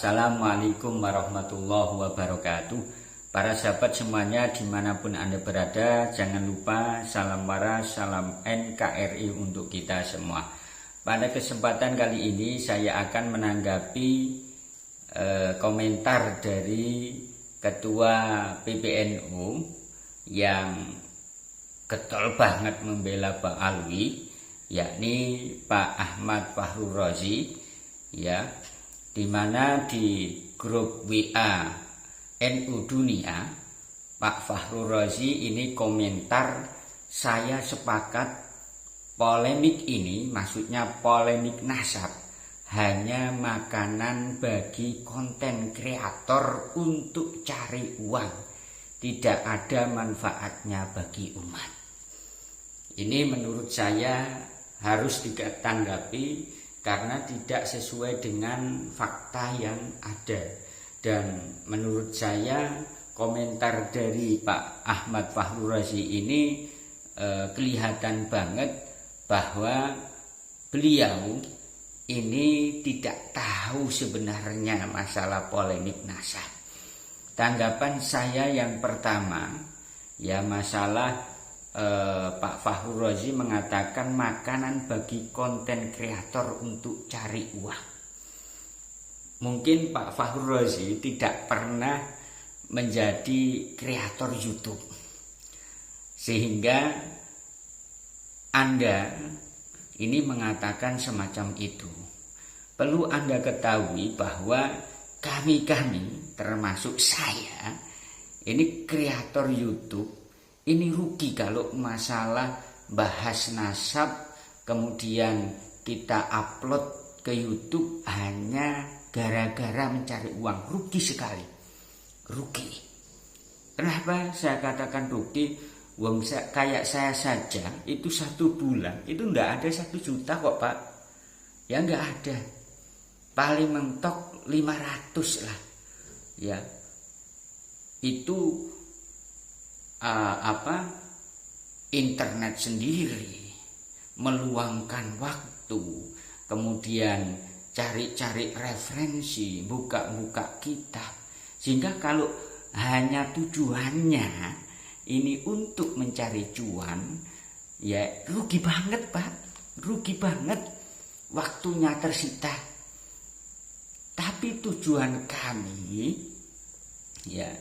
Assalamualaikum warahmatullahi wabarakatuh. Para sahabat semuanya dimanapun Anda berada, jangan lupa salam waras, salam NKRI untuk kita semua. Pada kesempatan kali ini saya akan menanggapi komentar dari Ketua PBNU yang getol banget membela Pak Alwi, yakni Pak Ahmad Fahru Razi, ya, dimana di grup WA NU Dunia Pak Fahru Razi ini komentar, saya sepakat polemik ini, maksudnya polemik nasab, hanya makanan bagi konten kreator untuk cari uang, tidak ada manfaatnya bagi umat. Ini menurut saya harus ditanggapi karena tidak sesuai dengan fakta yang ada. Dan menurut saya komentar dari Pak Ahmad Fahru Razi ini kelihatan banget bahwa beliau ini tidak tahu sebenarnya masalah polemik nasab. Tanggapan saya yang pertama, ya, masalah Pak Fahru Razi mengatakan makanan bagi konten kreator untuk cari uang. Mungkin Pak Fahru Razi tidak pernah menjadi kreator YouTube, sehingga Anda ini mengatakan semacam itu. Perlu Anda ketahui bahwa kami termasuk saya ini kreator YouTube, ini rugi kalau masalah bahas nasab kemudian kita upload ke YouTube hanya gara-gara mencari uang. Rugi sekali, rugi. Kenapa saya katakan rugi? Wong kayak saya saja itu 1 bulan itu ndak ada 1 juta kok, Pak. Ya nggak ada, paling mentok 500 lah, ya. Itu internet sendiri, meluangkan waktu, kemudian cari-cari referensi, buka-buka kitab, sehingga kalau hanya tujuannya ini untuk mencari cuan, ya rugi banget, Pak, rugi banget, waktunya tersita. Tapi tujuan kami, ya,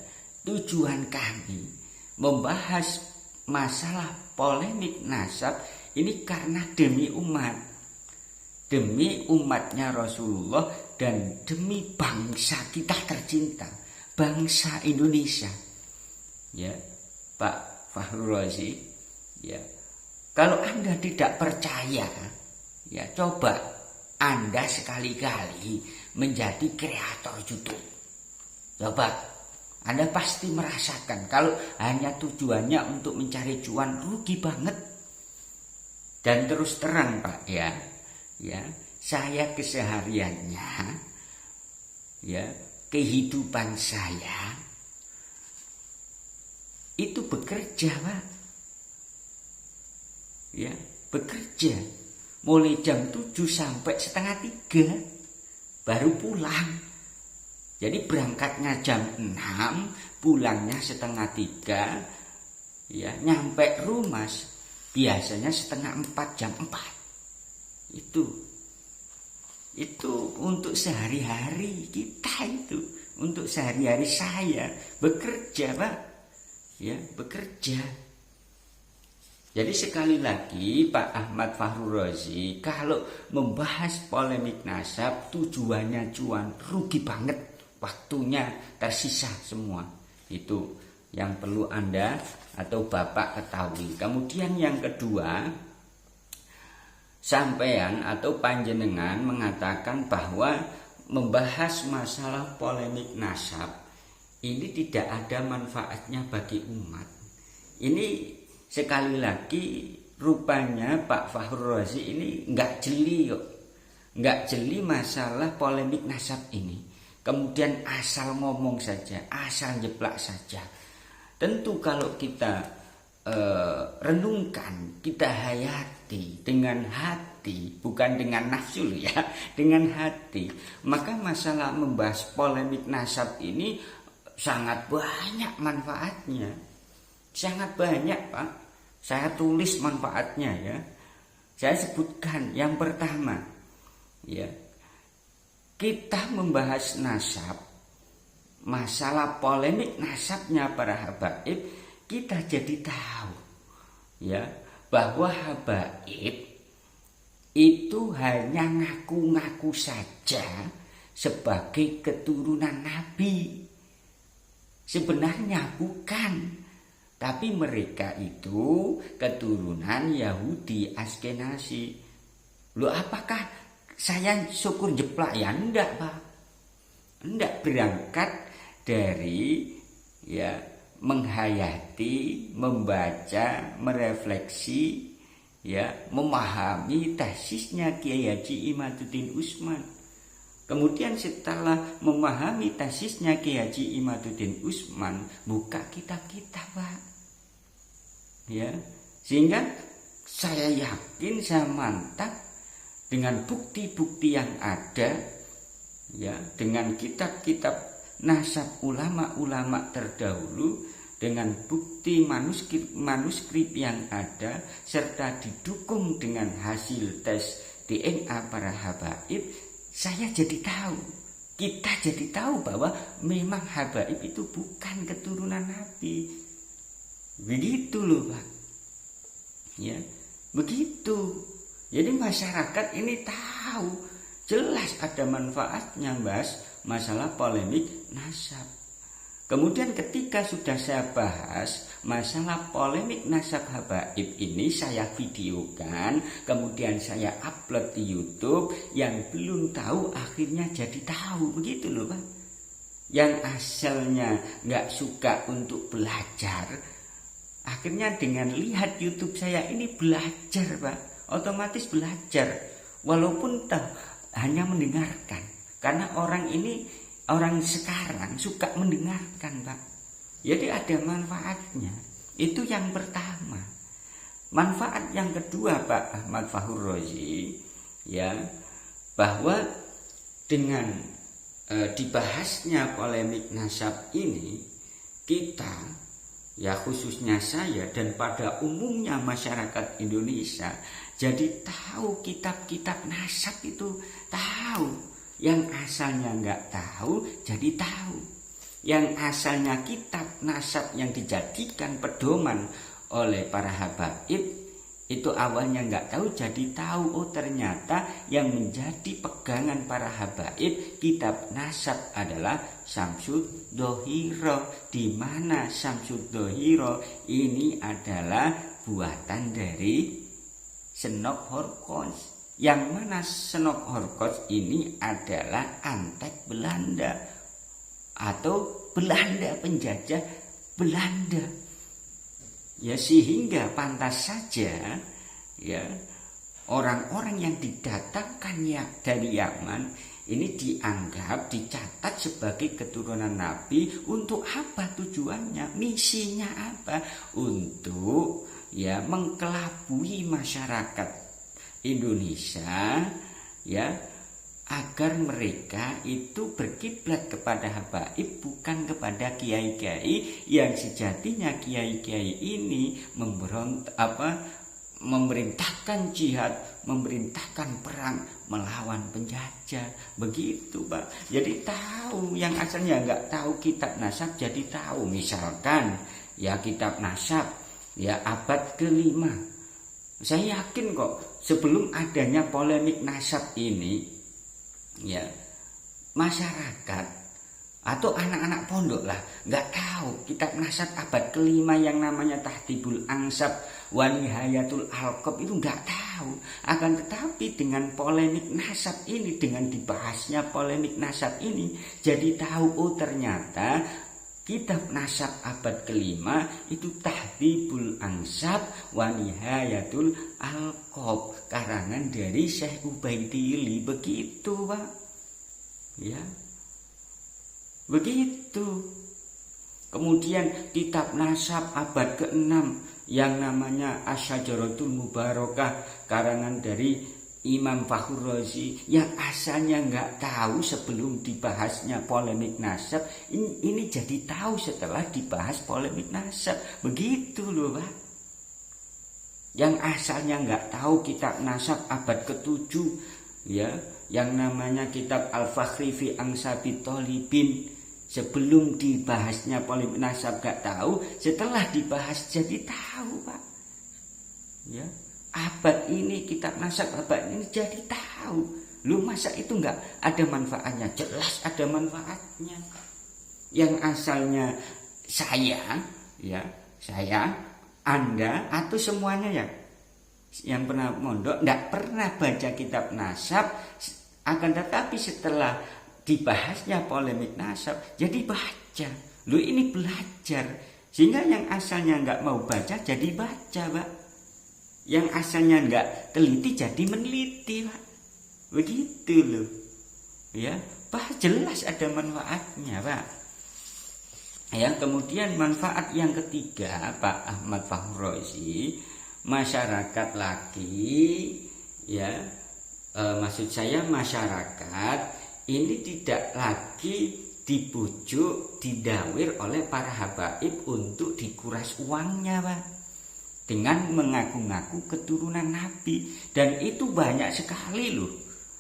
tujuan kami membahas masalah polemik nasab ini karena demi umat, demi umatnya Rasulullah, dan demi bangsa kita tercinta, bangsa Indonesia. Ya, Pak Fahru Razi, ya, kalau Anda tidak percaya, ya coba Anda sekali-kali menjadi kreator YouTube. Coba Anda pasti merasakan kalau hanya tujuannya untuk mencari cuan, rugi banget. Dan terus terang, Pak, ya, saya kesehariannya, ya, kehidupan saya itu bekerja, Pak, ya, bekerja mulai jam 7 sampai setengah 3 baru pulang. Jadi berangkatnya jam 6, pulangnya setengah 3, ya, nyampe rumah biasanya setengah 4, jam 4. Itu untuk sehari-hari kita, itu untuk sehari-hari saya bekerja, Pak, ya, bekerja. Jadi sekali lagi Pak Ahmad Fahru Razi kalau membahas polemik nasab tujuannya cuan, rugi banget, waktunya tersisa semua. Itu yang perlu Anda atau Bapak ketahui. Kemudian yang kedua, sampean atau panjenengan mengatakan bahwa membahas masalah polemik nasab ini tidak ada manfaatnya bagi umat. Ini sekali lagi rupanya Pak Fahru Razi ini nggak jeli kok, nggak jeli masalah polemik nasab ini. Kemudian asal ngomong saja, asal jeplak saja. Tentu kalau kita renungkan, kita hayati dengan hati hati, bukan dengan nafsu ya, dengan hati. Maka masalah membahas polemik nasab ini sangat banyak manfaatnya. Sangat banyak, Pak. Saya tulis manfaatnya ya. Saya sebutkan yang pertama, ya. Kita membahas nasab, masalah polemik nasabnya para habaib, kita jadi tahu ya bahwa habaib itu hanya ngaku-ngaku saja sebagai keturunan Nabi. Sebenarnya bukan, tapi mereka itu keturunan Yahudi Askenasi. Loh, apakah saya syukur jeplak? Ya enggak, Pak. Enggak, berangkat dari ya menghayati, membaca, merefleksi, ya, memahami tesisnya Kiai Haji Imaduddin Utsman. Kemudian setelah memahami tesisnya Kiai Haji Imaduddin Utsman, buka kitab-kitab, Pak. Ya, sehingga saya yakin, saya mantap dengan bukti-bukti yang ada, ya, dengan kitab-kitab nasab ulama-ulama terdahulu, dengan bukti manuskrip yang ada, serta didukung dengan hasil tes DNA para habaib, saya jadi tahu, kita jadi tahu bahwa memang habaib itu bukan keturunan Nabi. Begitu loh, Pak. Ya, begitu. Jadi masyarakat ini tahu, jelas ada manfaatnya bahas masalah polemik nasab. Kemudian ketika sudah saya bahas masalah polemik nasab habaib ini, saya videokan, kemudian saya upload di YouTube. Yang belum tahu akhirnya jadi tahu, begitu loh, Pak. Yang asalnya nggak suka untuk belajar, akhirnya dengan lihat YouTube saya ini belajar, Pak. Otomatis belajar, walaupun hanya mendengarkan. Karena orang ini, orang sekarang suka mendengarkan, Pak. Jadi ada manfaatnya. Itu yang pertama. Manfaat yang kedua, Pak Ahmad Fahur Razi, ya, bahwa dengan dibahasnya polemik nasab ini, kita, ya khususnya saya dan pada umumnya masyarakat Indonesia, jadi tahu kitab-kitab nasab itu, tahu. Yang asalnya nggak tahu, jadi tahu. Yang asalnya kitab nasab yang dijadikan pedoman oleh para habaib, itu awalnya nggak tahu, jadi tahu. Oh, ternyata yang menjadi pegangan para habaib kitab nasab adalah Syamsud Dohiro, di mana Syamsud Dohiro ini adalah buatan dari Senok Horkos. Yang mana Senok Horkos ini adalah antek Belanda atau Belanda, penjajah Belanda. Ya, sehingga pantas saja ya orang-orang yang didatangkan ya dari Yaman ini dianggap, dicatat sebagai keturunan Nabi. Untuk apa tujuannya? Misinya apa? Untuk ya mengkelabui masyarakat Indonesia, ya, agar mereka itu berkiblat kepada habaib, bukan kepada kiai-kiai yang sejatinya kiai-kiai ini memerintahkan jihad, memerintahkan perang melawan penjajah. Begitu, Pak. Jadi tahu, yang asalnya nggak tahu kitab nasab jadi tahu. Misalkan ya kitab nasab ya abad ke-5. Saya yakin kok sebelum adanya polemik nasab ini, ya, masyarakat atau anak-anak pondok lah nggak tahu kitab nasab abad ke-5 yang namanya Tahtibul Ansab wa Nihayatul Alqab, itu nggak tahu. Akan tetapi dengan polemik nasab ini, dengan dibahasnya polemik nasab ini, jadi tahu, oh ternyata kitab nasab abad ke-5 itu Tahdhibul Ansab wa Nihayatul Alqab, karangan dari Syekh Ubaidillah. Begitu, Pak. Ya. Begitu. Kemudian kitab nasab abad ke-6 yang namanya Asyajaratul Mubarakah, karangan dari Imam Fakhrul Razi yang asalnya nggak tahu sebelum dibahasnya polemik nasab, ini jadi tahu setelah dibahas polemik nasab. Begitu loh Pak. Yang asalnya nggak tahu kitab nasab abad ke-7 ya, yang namanya kitab Al-Fakhri fi Angsabi Thalibin, sebelum dibahasnya polemik nasab nggak tahu, setelah dibahas jadi tahu Pak. Ya. Abad ini kitab nasab abad ini jadi tahu. Lu masa itu enggak ada manfaatnya? Jelas ada manfaatnya. Yang asalnya saya, Anda atau semuanya ya, yang pernah mondok enggak pernah baca kitab nasab, akan tetapi setelah dibahasnya polemik nasab jadi baca. Lu ini belajar, sehingga yang asalnya enggak mau baca jadi baca, Pak. Yang asalnya enggak teliti jadi meneliti Pak. Begitu loh. Ya, Pak, jelas ada manfaatnya Pak. Ya, kemudian manfaat yang ketiga Pak Ahmad Fakhrul Razi, masyarakat lagi ya, maksud saya masyarakat ini tidak lagi dibujuk, didawir oleh para habaib untuk dikuras uangnya Pak, dengan mengaku-ngaku keturunan Nabi. Dan itu banyak sekali loh.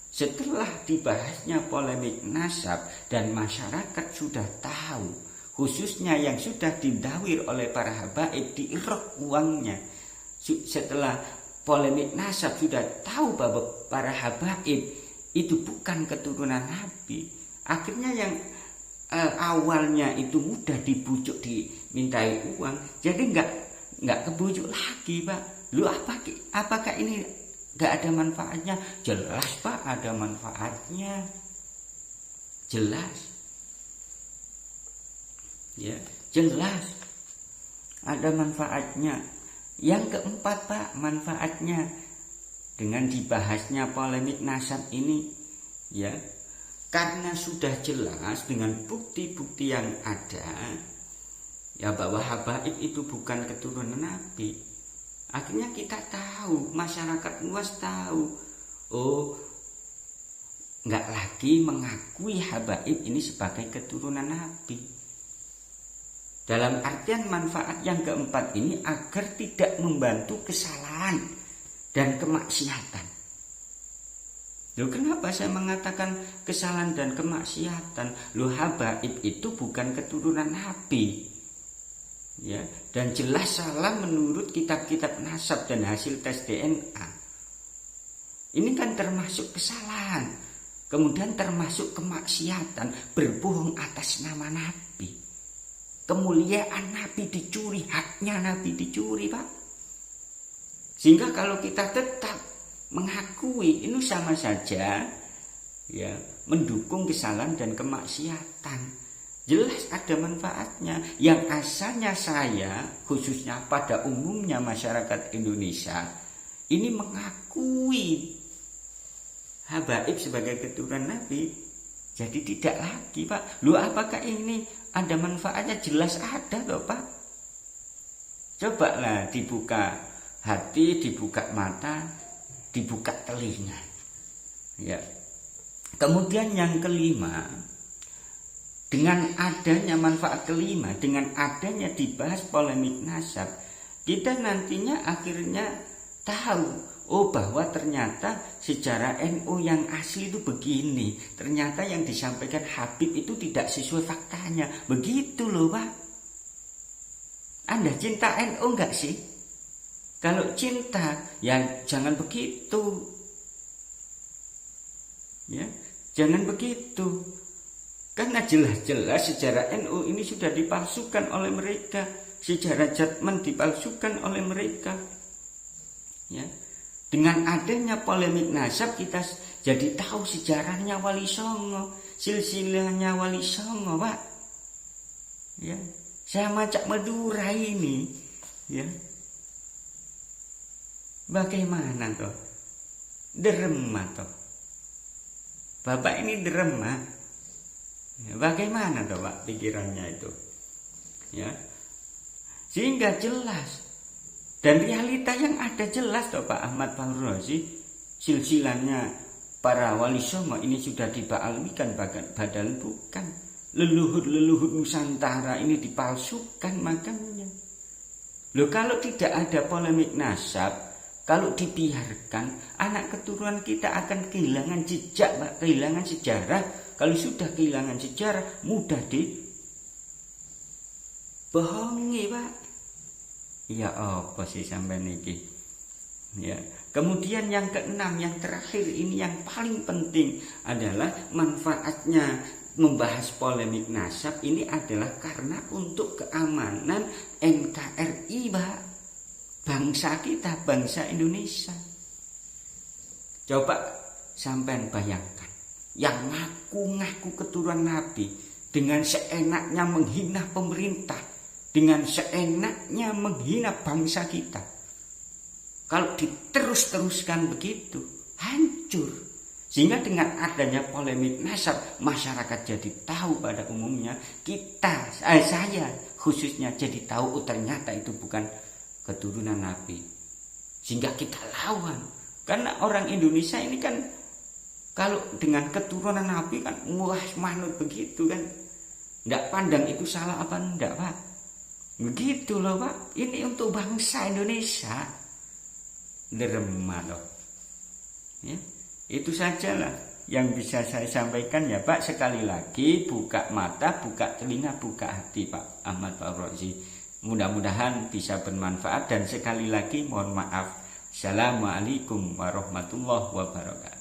Setelah dibahasnya polemik nasab dan masyarakat sudah tahu, khususnya yang sudah didawir oleh para habaib, diirok uangnya. Setelah polemik nasab sudah tahu bahwa para habaib itu bukan keturunan Nabi, akhirnya yang awalnya itu mudah dibujuk, dimintai uang, jadi nggak kebujuk lagi Pak. Lu apakah ini nggak ada manfaatnya? Jelas Pak ada manfaatnya, jelas ya, jelas ada manfaatnya. Yang keempat Pak, manfaatnya dengan dibahasnya polemik nasab ini ya, karena sudah jelas dengan bukti-bukti yang ada ya bahwa habaib itu bukan keturunan Nabi. Akhirnya kita tahu, masyarakat luas tahu, oh nggak lagi mengakui habaib ini sebagai keturunan Nabi. Dalam artian manfaat yang keempat ini agar tidak membantu kesalahan dan kemaksiatan. Loh, kenapa saya mengatakan kesalahan dan kemaksiatan? Loh, habaib itu bukan keturunan Nabi. Ya, dan jelas salah menurut kitab-kitab nasab dan hasil tes DNA. Ini kan termasuk kesalahan, kemudian termasuk kemaksiatan, berbohong atas nama Nabi. Kemuliaan Nabi dicuri, haknya Nabi dicuri Pak. Sehingga kalau kita tetap mengakui, ini sama saja ya, mendukung kesalahan dan kemaksiatan. Jelas ada manfaatnya. Yang asalnya saya, khususnya pada umumnya masyarakat Indonesia, ini mengakui habaib sebagai keturunan Nabi, jadi tidak lagi Pak. Lu apakah ini ada manfaatnya? Jelas ada loh Pak. Cobalah dibuka hati, dibuka mata, dibuka telinga ya. Kemudian yang kelima, dengan adanya manfaat kelima, dengan adanya dibahas polemik nasab, kita nantinya akhirnya tahu, oh bahwa ternyata sejarah NU yang asli itu begini. Ternyata yang disampaikan Habib itu tidak sesuai faktanya. Begitu loh Pak. Anda cinta NU enggak sih? Kalau cinta, ya jangan begitu. Ya, jangan begitu. Karena jelas-jelas sejarah NU ini sudah dipalsukan oleh mereka. Sejarah Jatman dipalsukan oleh mereka. Ya. Dengan adanya polemik nasab kita jadi tahu sejarahnya Wali Songo, silsilahnya Wali Songo Pak. Ya. Saya macak Madura ini. Ya. Bagaimana toh? Derema toh. Bapak ini derema. Bagaimana toh Pak pikirannya itu? Ya. Sehingga jelas dan realita yang ada jelas toh Pak Ahmad Fakhrul Razi. silsilannya para wali songo ini sudah dibaalmikan, padahal bukan. Leluhur-leluhur Nusantara ini dipalsukan makanya. Loh, kalau tidak ada polemik nasab, kalau dibiarkan, anak keturunan kita akan kehilangan jejak, Pak, kehilangan sejarah. Kalau sudah kehilangan sejarah, mudah dibohongi, Pak. Ya apa sih sampai niki? Ya. Kemudian yang keenam, yang terakhir ini yang paling penting adalah manfaatnya membahas polemik nasab ini adalah karena untuk keamanan NKRI, Pak. Bangsa kita, bangsa Indonesia. Coba sampean bayangkan, yang ngaku-ngaku keturunan Nabi dengan seenaknya menghina pemerintah, dengan seenaknya menghina bangsa kita. Kalau diterus-teruskan begitu, hancur. Sehingga dengan adanya polemik nasab, masyarakat jadi tahu pada umumnya, saya khususnya jadi tahu, ternyata itu bukan keturunan Nabi. Sehingga kita lawan. Karena orang Indonesia ini kan, kalau dengan keturunan Nabi kan, wah manut begitu kan. Tidak pandang itu salah apa enggak, Pak. Begitu loh, Pak. Ini untuk bangsa Indonesia. Derma loh. Ya, itu sajalah yang bisa saya sampaikan ya, Pak. Sekali lagi, buka mata, buka telinga, buka hati, Pak Ahmad Fauzi. Mudah-mudahan bisa bermanfaat, dan sekali lagi mohon maaf. Assalamualaikum warahmatullahi wabarakatuh.